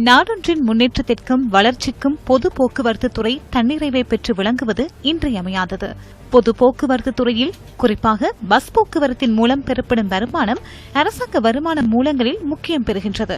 நாடொன்றின் முன்னேற்றத்திற்கும் வளர்ச்சிக்கும் பொது போக்குவரத்து துறை தன்னிறைவை பெற்று விளங்குவது இன்றியமையாதது. பொது போக்குவரத்து துறையில் குறிப்பாக பஸ் போக்குவரத்தின் மூலம் பெறப்படும் வருமானம் அரசாங்க வருமான மூலங்களில் முக்கியம் பெறுகின்றது.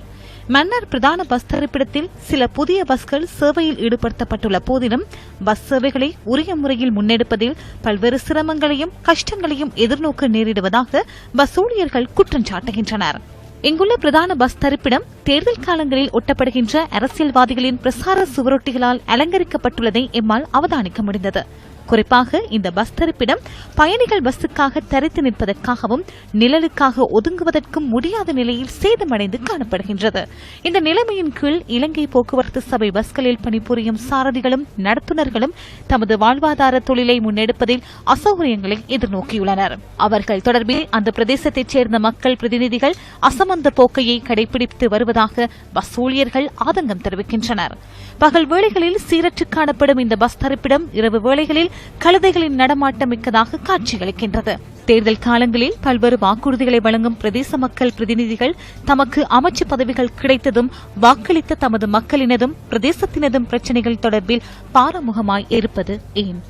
மன்னார் பிரதான பஸ் தரிப்பிடத்தில் சில புதிய பஸ்கள் சேவையில் ஈடுபடுத்தப்பட்டுள்ள போதிலும் பஸ் சேவைகளை உரிய முறையில் முன்னெடுப்பதில் பல்வேறு சிரமங்களையும் கஷ்டங்களையும் எதிர்நோக்க நேரிடுவதாக பஸ் ஊழியர்கள் குற்றம் சாட்டுகின்றனர். இங்குள்ள பிரதான பஸ் தரிப்பிடம் தேர்தல் காலங்களில் ஒட்டப்படுகின்ற அரசியல்வாதிகளின் பிரசார சுவரொட்டிகளால் அலங்கரிக்கப்பட்டுள்ளதை எம்மால் அவதானிக்க முடிந்தது. குறிப்பாக இந்த பஸ் தரிப்பிடம் பயணிகள் பஸ்ஸுக்காக தரித்து நிற்பதற்காகவும் நிழலுக்காக ஒதுங்குவதற்கும் முடியாத நிலையில் சேதமடைந்து காணப்படுகின்றது. இந்த நிலைமையின் கீழ் இலங்கை போக்குவரத்து சபை பஸ்களில் பணிபுரியும் சாரதிகளும் நடத்துனர்களும் தமது வாழ்வாதார தொழிலை முன்னெடுப்பதில் அசௌகரியங்களை எதிர்நோக்கியுள்ளனர். அவர்கள் தொடர்பில் அந்த பிரதேசத்தைச் சேர்ந்த மக்கள் பிரதிநிதிகள் அசமந்த போக்கையை கடைபிடித்து வருவதாக பஸ் ஊழியர்கள் ஆதங்கம் தெரிவிக்கின்றனர். பகல் வேளைகளில் சீரற்று காணப்படும் இந்த பஸ் தரிப்பிடம் இரவு வேளைகளில் கழுதைகளின் நடமாட்டம் மிக்கதாக காட்சியளிக்கின்றது. தேர்தல் காலங்களில் பல்வேறு வாக்குறுதிகளை வழங்கும் பிரதேச மக்கள் பிரதிநிதிகள் தமக்கு அமைச்சு பதவிகள் கிடைத்ததும் வாக்களித்த தமது மக்களினதும் பிரதேசத்தினதும் பிரச்சினைகள் தொடர்பில் பாரமுகமாய் இருப்பது ஏன்?